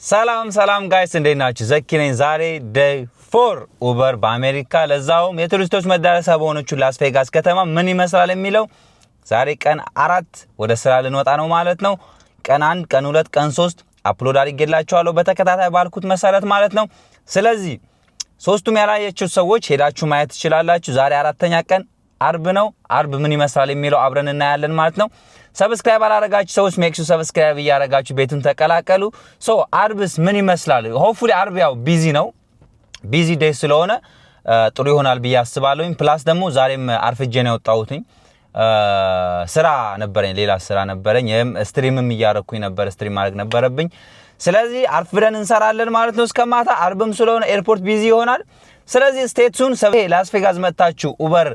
ሰላም ጋይስ እንዴት ናችሁ? ዘኪ ነኝ። ዛሬ ዴይ 4 ኡበር በአሜሪካ ለዛውም የቱሪስቶች መዳረሻ በሆነችው ላስ ቬጋስ ከተማ ምን ይመስላል የሚለው ዛሬ ቀን 4 ወደ ስራ ልንወጣ ነው ማለት ነው። ቀን 1 ቀን 2 ቀን 3 አፕሎድ አድርጌላችኋለሁ በተከታታይ ባልኩት መሰረት ማለት ነው። ስለዚህ ሶስቱም ያላያችሁ ሰዎች ሄዳችሁ ማየት ትችላላችሁ። ዛሬ አራተኛ ቀን አርብ ነው። አርብ ምን ይመስላል የሚለው አብረን እናያለን ማለት ነው። ሰብስክራይብ አላረጋችሁ ሰዎች ሜክ ሹር ሰብስክራይብ ያረጋችሁ ቤቱን ተቀላቀሉ። አርብስ ምን ይመስላል? ሆፕፉሊ አርብ ያው ቢዚ ዴይ ስለሆነ ጥሩ ይሆናል ብዬ አስባለሁ። ፕላስ ደግሞ ዛሬም አርፍጄ ነው የወጣሁትኝ። ስራ ነበረኝ፣ ሌላ ስራ ነበረኝ። ስትሪምም እያረኩኝ ነበር፣ ስትሪም ማድረግ ነበረብኝ። ስለዚህ አርፍደን እንሰራለን ማለት ነው እስከማታ። አርብም ስለሆነ ኤርፖርት ቢዚ ይሆናል። ስለዚህ ስቴቱን ላስ ቬጋስ መጣችሁ ኡበር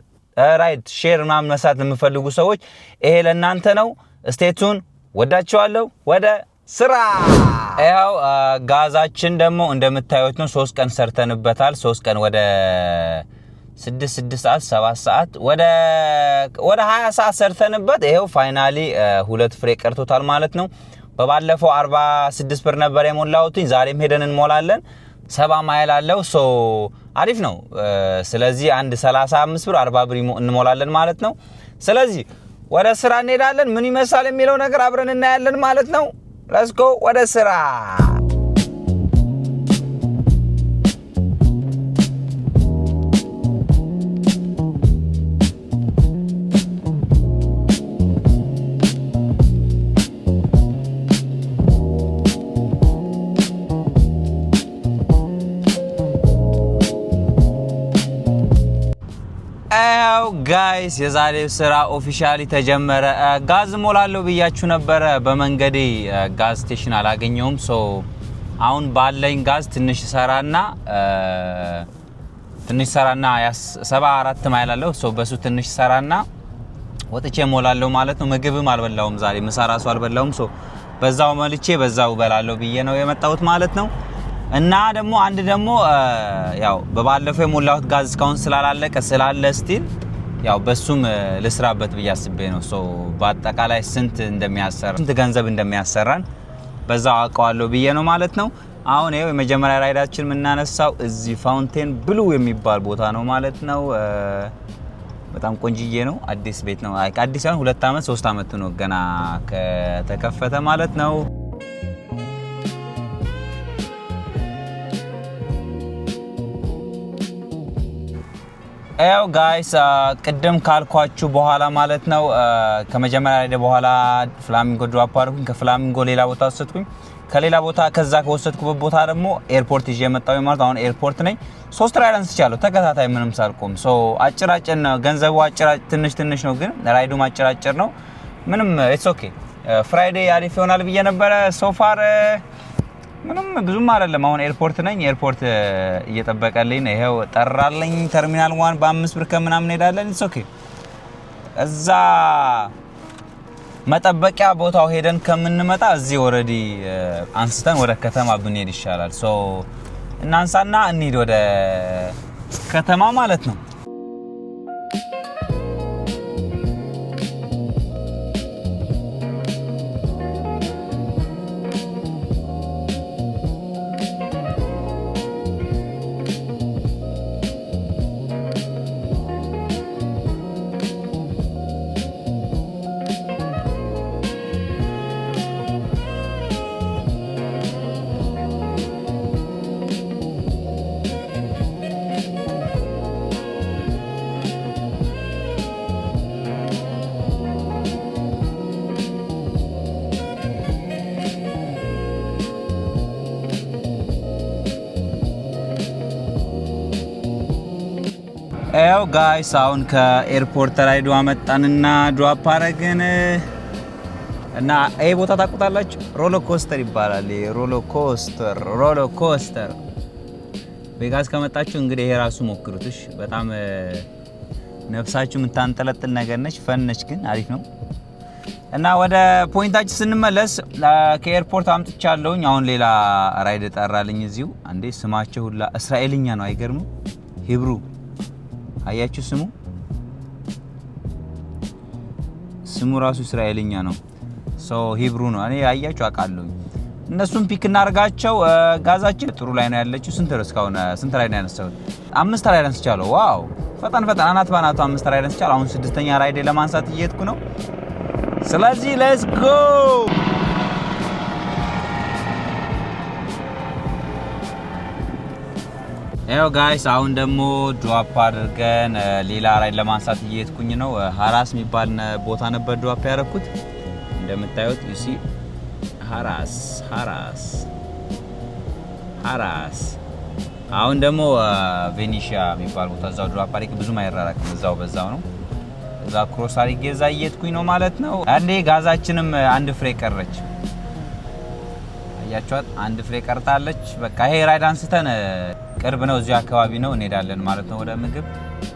ራይድ ሼር ምናምን መስራት የምፈልጉ ሰዎች ይሄ ለእናንተ ነው። ስቴቱን ወዳችኋለሁ። ወደ ስራ። ያው ጋዛችን ደግሞ እንደምታዩት ነው። 3 ቀን ሰርተንበታል። 3 ቀን ወደ 6 ሰዓት 7 ሰዓት ወደ 20 ሰዓት ሰርተንበት ይሄው ፋይናሊ 2 ፍሬ ቀርቶታል ማለት ነው። በባለፈው 46 ብር ነበር የሞላሁትኝ። ዛሬም ሄደን እንሞላለን። 70 ማይል አለው። አሪፍ ነው። ስለዚህ አንድ 35 ብር 40 ብር እንሞላለን ማለት ነው። ስለዚህ ወደ ስራ እንሄዳለን። ምን ይመስላል የሚለው ነገር አብረን እናያለን ማለት ነው። ሌትስ ጎ ወደ ስራ። ጋይስ የዛሬው ስራ ኦፊሻሊ ተጀመረ። ጋዝ ሞላለሁ ብያችሁ ነበረ። በመንገዴ ጋዝ ስቴሽን አላገኘውም። አሁን ባለኝ ጋዝ ትንሽ ሰራና 74 ማይል አለው። በሱ ትንሽ ሰራና ወጥቼ ሞላለሁ ማለት ነው። ምግብም አልበላውም ዛሬ፣ ምሳ ራሱ አልበላውም። በዛው መልቼ በዛው በላለሁ ብዬ ነው የመጣሁት ማለት ነው። እና ደግሞ አንድ ደግሞ ያው በባለፈው የሞላሁት ጋዝ እስካሁን ስላላለቀ ስላለ ስቲል ያው በሱም ልስራበት ብያስቤ ነው። በአጠቃላይ ስንት ገንዘብ እንደሚያሰራን በዛው አውቀዋለሁ ብዬ ነው ማለት ነው። አሁን ይሄው የመጀመሪያ ራይዳችን የምናነሳው እዚህ ፋውንቴን ብሉ የሚባል ቦታ ነው ማለት ነው። በጣም ቆንጅዬ ነው። አዲስ ቤት ነው። አዲስ ሳይሆን 2 አመት 3 አመት ነው ገና ከተከፈተ ማለት ነው። ያው ጋይስ ቅድም ካልኳችሁ በኋላ ማለት ነው ከመጀመሪያ ላይ በኋላ ፍላሚንጎ ድሮፕ አድርኩኝ። ከፍላሚንጎ ሌላ ቦታ ወሰድኩኝ። ከሌላ ቦታ ከዛ ከወሰድኩበት ቦታ ደግሞ ኤርፖርት ይዤ መጣሁ ማለት አሁን ኤርፖርት ነኝ። 3 ራይድ አንስቻለሁ ተከታታይ ምንም ሳልቆም። አጭራጭር ነው ገንዘቡ፣ ትንሽ ነው ግን ራይዱም አጭራጭር ነው። ምንም ኢትስ ኦኬ። ፍራይዴ አሪፍ ይሆናል ብዬ ነበረ። ሶፋር ምንም ብዙም አይደለም። አሁን ኤርፖርት ነኝ። ኤርፖርት እየጠበቀልኝ ነው። ይሄው ጠራልኝ። ተርሚናል 1 በ5 ብር ከምናምን ሄዳለን። ኢትስ ኦኬ። እዛ መጠበቂያ ቦታው ሄደን ከምንመጣ እዚህ ኦሬዲ አንስተን ወደ ከተማ ብንሄድ ይሻላል። እናንሳና እንሂድ ወደ ከተማ ማለት ነው። ያው ጋይስ አሁን ከኤርፖርት ራይዱ አመጣንና ድሮፕ አረግን እና ይሄ ቦታ ታውቁታላችሁ። ሮለር ኮስተር ይባላል። ሮለር ኮስተር ቬጋስ ከመጣችሁ እንግዲህ ይሄ ራሱ ሞክሩትሽ። በጣም ነፍሳችሁ የምታንጠለጥል ነገር ነች። ፈነች ግን አሪፍ ነው። እና ወደ ፖይንታችን ስንመለስ ከኤርፖርት አምጥቻለሁኝ። አሁን ሌላ ራይድ ጠራልኝ እዚሁ። አንዴ ስማቸው ሁላ እስራኤልኛ ነው። አይገርም? ሂብሩ አያችሁ ስሙ ራሱ እስራኤልኛ ነው። ሂብሩ ነው። እኔ አያችሁ አቃለሁ። እነሱን ፒክ እናርጋቸው። ጋዛችን ጥሩ ላይ ነው ያለችው። ስንት እስካሁን ስንት ላይ ነው ያነሳው? 5 ላይ አንስቻለሁ። ዋው ፈጣን አናት ባናቱ 5 ላይ አንስቻለሁ። አሁን 6ኛ ራይድ ለማንሳት እየሄድኩ ነው። ስለዚህ ሌትስ ጎ። ያው ጋይስ አሁን ደግሞ ድሮፕ አድርገን ሌላ ራይድ ለማንሳት እየሄድኩኝ ነው። ሀራስ የሚባል ቦታ ነበር ድሮፕ ያደረኩት። እንደምታዩት ዩሲ ሀራስ አሁን ደግሞ ቬኒሺያ የሚባል ቦታ እዛው ድሮፕ አድርጌ ብዙም አይራራቅም፣ እዛው በዛው ነው። እዛ ክሮስ አድርጌ እዛ እየሄድኩኝ ነው ማለት ነው። አንዴ ጋዛችንም አንድ ፍሬ ቀረች። አያችኋት? አንድ ፍሬ ቀርታለች። በቃ ይሄ ራይድ አንስተን ቅርብ ነው፣ እዚህ አካባቢ ነው እንሄዳለን ማለት ነው ወደ ምግብ።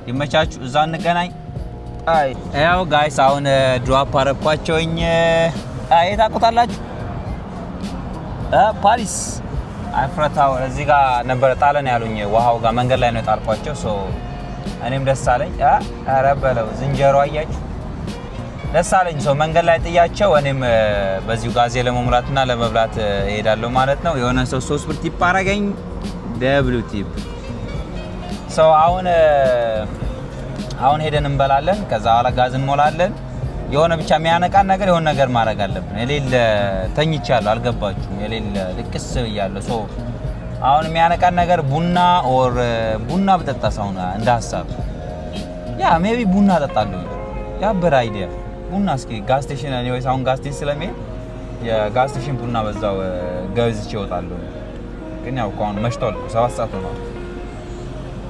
ይመቻችሁ፣ እዛ እንገናኝ። ያው ጋይስ አሁን ድሮፕ አረኳቸውኝ። ታውቁታላችሁ ፓሪስ አይፍረታው እዚህ ጋር ነበር ጣለን ያሉኝ፣ ውሃው ጋር መንገድ ላይ ነው ጣልኳቸው። ሶ እኔም ደስ አለኝ። ኧረ በለው ዝንጀሮ አያችሁ፣ ደስ አለኝ። ሶ መንገድ ላይ ጥያቸው እኔም በዚሁ ጋዜ ለመሙላትና ለመብላት እሄዳለሁ ማለት ነው። የሆነ ሰው 3 ብር ቲፕ አረገኝ፣ ደብሊው ቲፕ። ሶ አሁን ሄደን እንበላለን። ከዛ በኋላ ጋዝ እንሞላለን። የሆነ ብቻ የሚያነቃን ነገር የሆነ ነገር ማድረግ አለብን። የሌለ ተኝቻለሁ፣ አልገባችሁም? የሌለ ልቅስ ብያለሁ። ሶ አሁን የሚያነቃን ነገር ቡና ብጠጣ ሳውና እንደ ሀሳብ ሜቢ ቡና እጠጣለሁ። ያበረ አይዲያ ቡና። እስኪ ጋዝ ስቴሽን ኤኒዌይስ አሁን ጋዝ ስቴሽን ስለሚሄድ የጋዝ ስቴሽን ቡና በዛው ገዝቼ እወጣለሁ። ግን ያው አሁን መሽቷል፣ 7 ሰዓት ነው።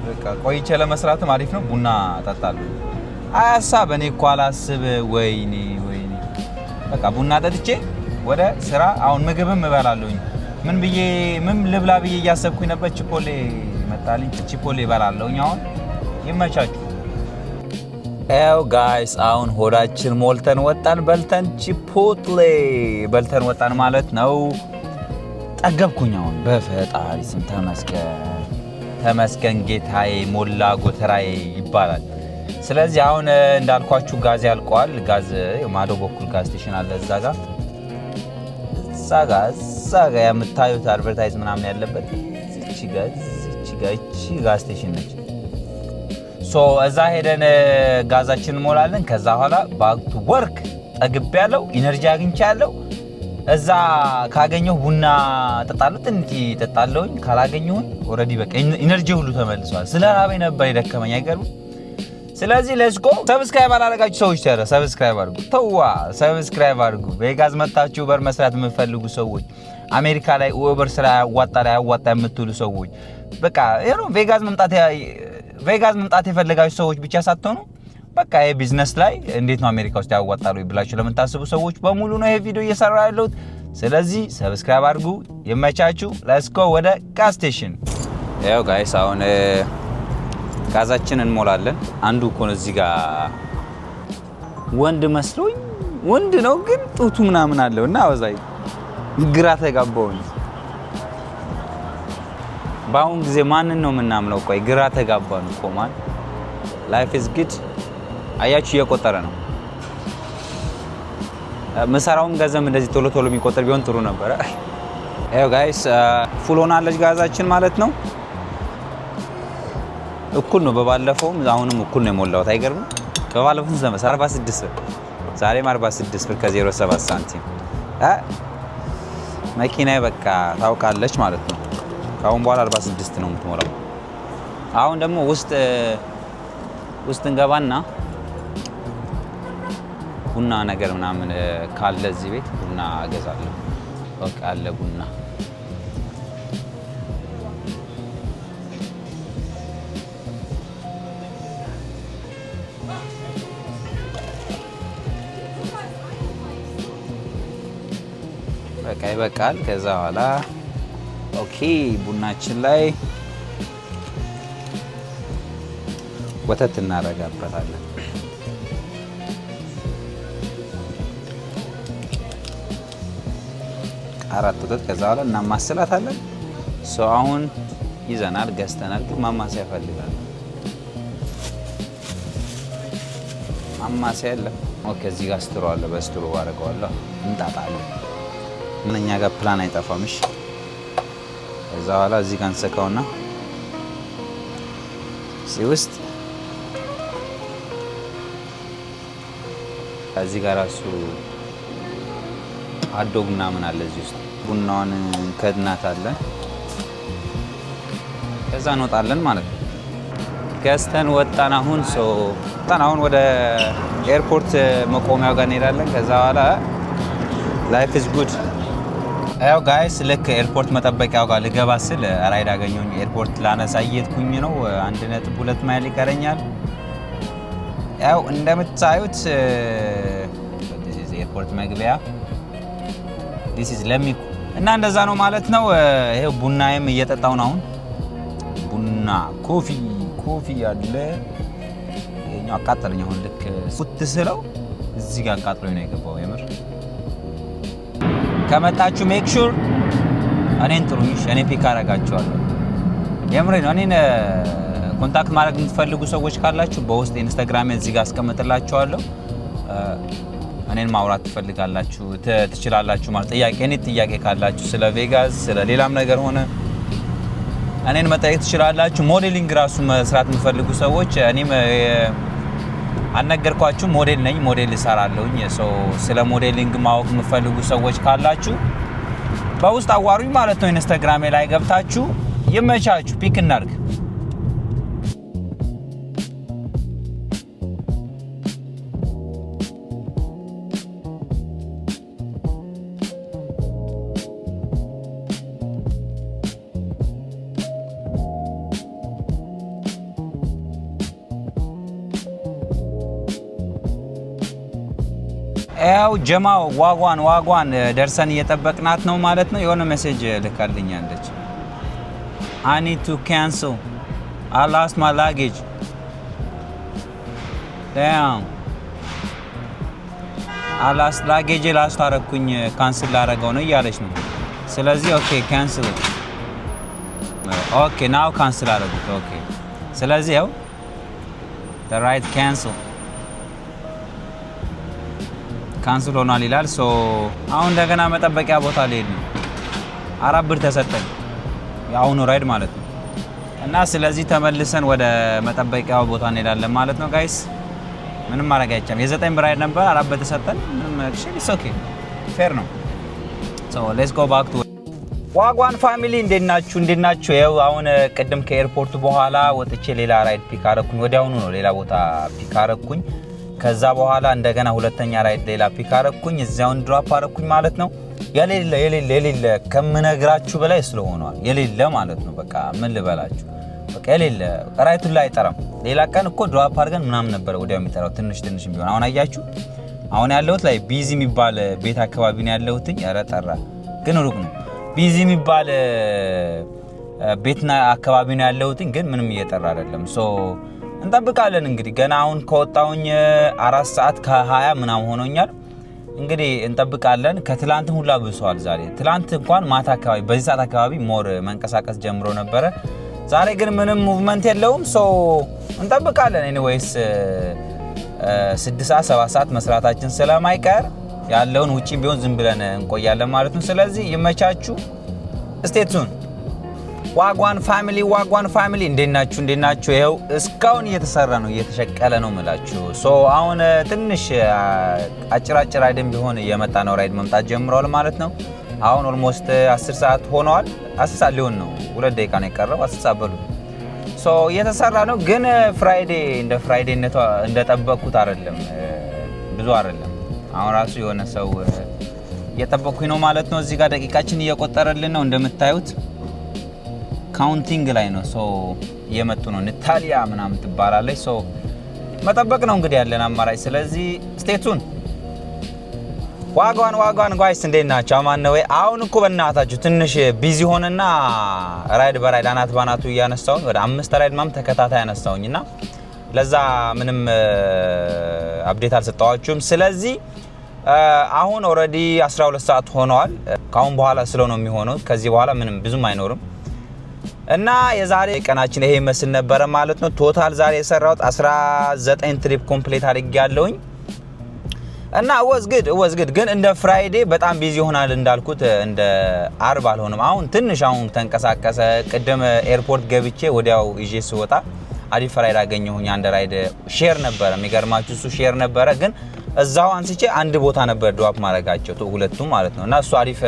በቃ ቆይቼ ለመስራትም አሪፍ ነው። ቡና እጠጣለሁ። ሀሳብ እኔ እኮ አላስብ። ወይኔ በቃ ቡና ጠጥቼ ወደ ስራ። አሁን ምግብም እበላለሁኝ። ምን ልብላ ብዬ እያሰብኩኝ ነበር። ቺፖሌ መጣልኝ፣ ቺፖሌ እበላለሁኝ። አሁን ይመቻችሁ። ያው ጋይስ አሁን ሆዳችን ሞልተን ወጣን፣ በልተን ቺፖሌ በልተን ወጣን ማለት ነው። ጠገብኩኝ። አሁን በፈጣሪ ስም ተመስገን ጌታዬ፣ ሞላ ጎተራዬ ይባላል። ስለዚህ አሁን እንዳልኳችሁ ጋዝ ያልቀዋል። ጋዝ ማዶ በኩል ጋዝ ስቴሽን አለ እዛ ጋ የምታዩት አድቨርታይዝ ምናምን ያለበት እቺ ጋዝ ስቴሽን ነች። ሶ እዛ ሄደን ጋዛችን እንሞላለን። ከዛ በኋላ ባክ ቱ ወርክ። ጠግቤ ያለው ኢነርጂ አግኝቻለሁ። እዛ ካገኘሁ ቡና እጠጣለሁ፣ ትንሽ እጠጣለሁኝ። ካላገኘሁኝ ኦልሬዲ በቃ ኢነርጂ ሁሉ ተመልሷል። ስለራበኝ ነበር የደከመኝ፣ አይገርም? ስለዚህ ሌትስ ጎ። ሰብስክራይብ አላደረጋችሁ ሰዎች ሰብስክራይብ አድርጉ። ሰብስክራይብ አድርጉ። ቬጋስ መጣችሁ ኡበር መስራት የምትፈልጉ ሰዎች፣ አሜሪካ ላይ ኡበር ስራ ያዋጣ የምትሉ ሰዎች፣ በቃ ይሄ ነው ቬጋስ መምጣት የፈለጋችሁ ሰዎች ብቻ ሳትሆኑ በቃ ይሄ ቢዝነስ ላይ እንዴት ነው አሜሪካ ውስጥ ያዋጣሉ ብላችሁ ለምታስቡ ሰዎች በሙሉ ነው ይሄ ቪዲዮ እየሰራ ያለሁት። ስለዚህ ሰብስክራይብ አድርጉ። ይመቻችሁ። ሌትስ ጎ ወደ ጋዝ ስቴሽን። ያው ጋይስ አሁን ጋዛችን እንሞላለን። አንዱ እኮ ነው እዚህ ጋር ወንድ መስሎኝ፣ ወንድ ነው ግን ጡቱ ምናምን አለው እና አወዛይ ግራ ተጋባሁኝ። በአሁን ጊዜ ማንን ነው የምናምነው? ቆይ ግራ ተጋባን እኮ ማን ላይፍ ኢዝ ጉድ። አያችሁ እየቆጠረ ነው። መሰራውም ገንዘብ እንደዚህ ቶሎ የሚቆጠር ቢሆን ጥሩ ነበረ። ያው ጋይስ ፉል ሆናለች ጋዛችን ማለት ነው። እኩል ነው በባለፈውም አሁንም እኩል ነው የሞላው። አይገርምም? በባለፈው ዘመን 46 ብር፣ ዛሬም 46 ብር ከ07 ሳንቲም። መኪናዬ በቃ ታውቃለች ማለት ነው። ካሁን በኋላ 46 ነው የምትሞላው። አሁን ደግሞ ውስጥ እንገባና ቡና ነገር ምናምን ካለ እዚህ ቤት ቡና እገዛለሁ። በቃ አለ ቡና። በቃ ይበቃል። ከዛ በኋላ ኦኬ ቡናችን ላይ ወተት እናረጋበታለን። አራት ወተት ከዛ በኋላ እናማስላታለን። ሰው አሁን ይዘናል፣ ገዝተናል፣ ግን ማማሰያ ያፈልጋል። ማማሰያ የለም። ኦኬ እዚህ ጋር ስትሮ አለ፣ በስትሮ አደርገዋለሁ። እንጣጣለን። እኛ ጋር ፕላን አይጠፋምሽ እዛ ኋላ እዚህ ጋር እንሰካውና እዚህ ውስጥ እዚህ ጋር ራሱ አዶግና ምን አለ እዚህ ውስጥ ቡናውን ከድናታለን ከዛ እንወጣለን ማለት ነው። ገዝተን ወጣን። አሁን ወደ ኤርፖርት መቆሚያው ጋር እንሄዳለን። ከዛ በኋላ ላይፍ ኢዝ ጉድ። ያው ጋይስ ልክ ኤርፖርት መጠበቂያው ጋር ልገባ ስል ራይድ አገኘሁኝ። ኤርፖርት ላነሳ እየሄድኩኝ ነው። 1.2 ማይል ይቀረኛል። ያው እንደምታዩት ኤርፖርት መግቢያ this is ለሚኩ እና እንደዛ ነው ማለት ነው። ይሄ ቡናዬም እየጠጣው ነው። አሁን ቡና ኮፊ ያለ የኛው አቃጠለኝ። አሁን ልክ ፉት ስለው እዚህ ጋር አቃጥሎኝ ነው የገባው። የምር ከመጣችሁ ሜክ ሹር እኔን ጥሩኝ። እኔ ፒክ አደርጋችኋለሁ። የምር ነው። እኔን ኮንታክት ማድረግ የምትፈልጉ ሰዎች ካላችሁ በውስጥ ኢንስታግራም እዚህ ጋር አስቀምጥላችኋለሁ። እኔን ማውራት ትፈልጋላችሁ ትችላላችሁ ማለት ጥያቄ ካላችሁ ስለ ቬጋስ ስለ ሌላም ነገር ሆነ እኔን መጠየቅ ትችላላችሁ። ሞዴሊንግ ራሱ መስራት የምትፈልጉ ሰዎች እኔም አልነገርኳችሁ ሞዴል ነኝ። ሞዴል እሰራለሁኝ። ስለ ሞዴሊንግ ማወቅ የምትፈልጉ ሰዎች ካላችሁ በውስጥ አዋሩኝ ማለት ነው። ኢንስታግራም ላይ ገብታችሁ ይመቻችሁ። ፒክ እናድርግ። ያው ጀማው ዋጓን ደርሰን እየጠበቅናት ነው ማለት ነው። የሆነ ሜሴጅ ልካልኛለች። I need to cancel. I lost my luggage. Damn. I lost luggage አረኩኝ ካንስል ላደርገው ነው እያለች ነው። ስለዚህ ኦኬ ካንስል። ኦኬ ናው ካንስል አደረጉት። ኦኬ ስለዚህ ያው the right cancel ካንስል ሆኗል ይላል። አሁን እንደገና መጠበቂያ ቦታ ልሄድ ነው። 4 ብር ተሰጠኝ የአሁኑ ራይድ ማለት ነው። እና ስለዚህ ተመልሰን ወደ መጠበቂያው ቦታ እንሄዳለን ማለት ነው ጋይስ። ምንም ማድረግ አይቻልም። የ9 ብር ራይድ ነበር 4 ብር ተሰጠን። ምንም ኢትስ ኦኬ ፌር ነው። ሌትስ ጎ ባክ ቱ ዋጓን ፋሚሊ። እንዴት ናችሁ? ያው አሁን ቅድም ከኤርፖርት በኋላ ወጥቼ ሌላ ራይድ ፒክ አረኩኝ። ወዲያውኑ ነው ሌላ ቦታ ፒክ አረኩኝ። ከዛ በኋላ እንደገና ሁለተኛ ራይድ ሌላ ፒክ አረኩኝ። እዚያውን ድሮፕ አረኩኝ ማለት ነው። የሌለ ከምነግራችሁ በላይ ስለሆነዋል። የሌለ ማለት ነው። በቃ ምን ልበላችሁ፣ በቃ የሌለ ራይቱ ላይ አይጠራም። ሌላ ቀን እኮ ድሮፕ አድርገን ምናምን ነበር ወዲያው የሚጠራው ትንሽ ቢሆን። አሁን አያችሁ፣ አሁን ያለሁት ላይ ቢዚ የሚባል ቤት አካባቢ ነው ያለሁት። ኧረ ጠራ ግን ሩቅ ነው። ቢዚ የሚባል ቤትና አካባቢ ነው ያለሁት፣ ግን ምንም እየጠራ አይደለም። እንጠብቃለን እንግዲህ። ገና አሁን ከወጣሁኝ 4 ሰዓት ከ20 ምናምን ሆኖኛል። እንግዲህ እንጠብቃለን። ከትላንትም ሁላ ብሷል ዛሬ። ትላንት እንኳን ማታ አካባቢ በዚህ ሰዓት አካባቢ ሞር መንቀሳቀስ ጀምሮ ነበረ። ዛሬ ግን ምንም ሙቭመንት የለውም። እንጠብቃለን። ኤኒዌይስ 6 ሰዓት 7 ሰዓት መስራታችን ስለማይቀር ያለውን ውጪ ቢሆን ዝም ብለን እንቆያለን ማለት ነው። ስለዚህ ይመቻችሁ። ስቴይ ቱን ዋጓን ፋሚሊ እንዴት ናችሁ? ይኸው እስካሁን እየተሰራ ነው፣ እየተሸቀለ ነው ምላችሁ። አሁን ትንሽ አጭር ራይድም ቢሆን እየመጣ ነው። ራይድ መምጣት ጀምሯል ማለት ነው። አሁን ኦልሞስት 10 ሰዓት ሆኗል። 10 ሰዓት ሊሆን ነው። 2 ደቂቃ ነው የቀረው። 10 ሰዓት በሉ። እየተሰራ ነው። ግን እንደ ፍራይዴነቷ እንደጠበቅኩት አይደለም፣ ብዙ አይደለም። አሁን ራሱ የሆነ ሰው እየጠበቅኩኝ ነው ማለት ነው። እዚህ ጋር ደቂቃችን እየቆጠረልን ነው እንደምታዩት። ካውንቲንግ ላይ ነው። እየመጡ ነው። ናታሊያ ምናምን ትባላለች። መጠበቅ ነው እንግዲህ ያለን አማራጭ። ስለዚህ ስቴይ ቱን። ዋጓን ጋይስ እንዴት ናችሁ? አማን ነው ወይ? አሁን እኮ በእናታችሁ ትንሽ ቢዚ ሆነና ራይድ በራይድ አናት ባናቱ እያነሳውኝ ወደ 5 ራይድ ማም ተከታታይ ያነሳውኝና ለዛ ምንም አፕዴት አልሰጣዋችሁም። ስለዚህ አሁን ኦሬዲ 12 ሰዓት ሆነዋል። ካሁን በኋላ ስለው ነው የሚሆነው። ከዚህ በኋላ ምንም ብዙም አይኖርም። እና የዛሬ ቀናችን ይሄ መስል ነበር ማለት ነው። ቶታል ዛሬ የሰራሁት 19 ትሪፕ ኮምፕሊት አድርጌያለሁኝ። እና was good ግን እንደ ፍራይዴ በጣም ቢዚ ሆናል እንዳልኩት እንደ አርብ አልሆነም አሁን ትንሽ አሁን ተንቀሳቀሰ ቅድም ኤርፖርት ገብቼ ወዲያው ይዤ ስወጣ አሪፍ ራይድ አገኘሁኝ አንድ ራይድ ሼር ነበር የሚገርማችሁ እሱ ሼር ነበር ግን እዛው አንስቼ አንድ ቦታ ነበር ድዋፕ ማድረጋቸው ሁለቱም ማለት ነውና እሱ አሪፍ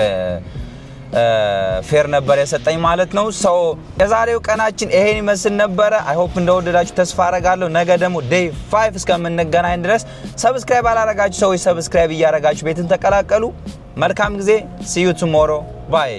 ፌር ነበር የሰጠኝ ማለት ነው ሰው የዛሬው ቀናችን ይሄን ይመስል ነበር አይ ሆፕ እንደወደዳችሁ ተስፋ አረጋለሁ ነገ ደግሞ ዴይ 5 እስከምንገናኝ ድረስ ሰብስክራይብ አላረጋችሁ ሰዎች ሰብስክራይብ እያረጋችሁ ቤትን ተቀላቀሉ መልካም ጊዜ see you tomorrow bye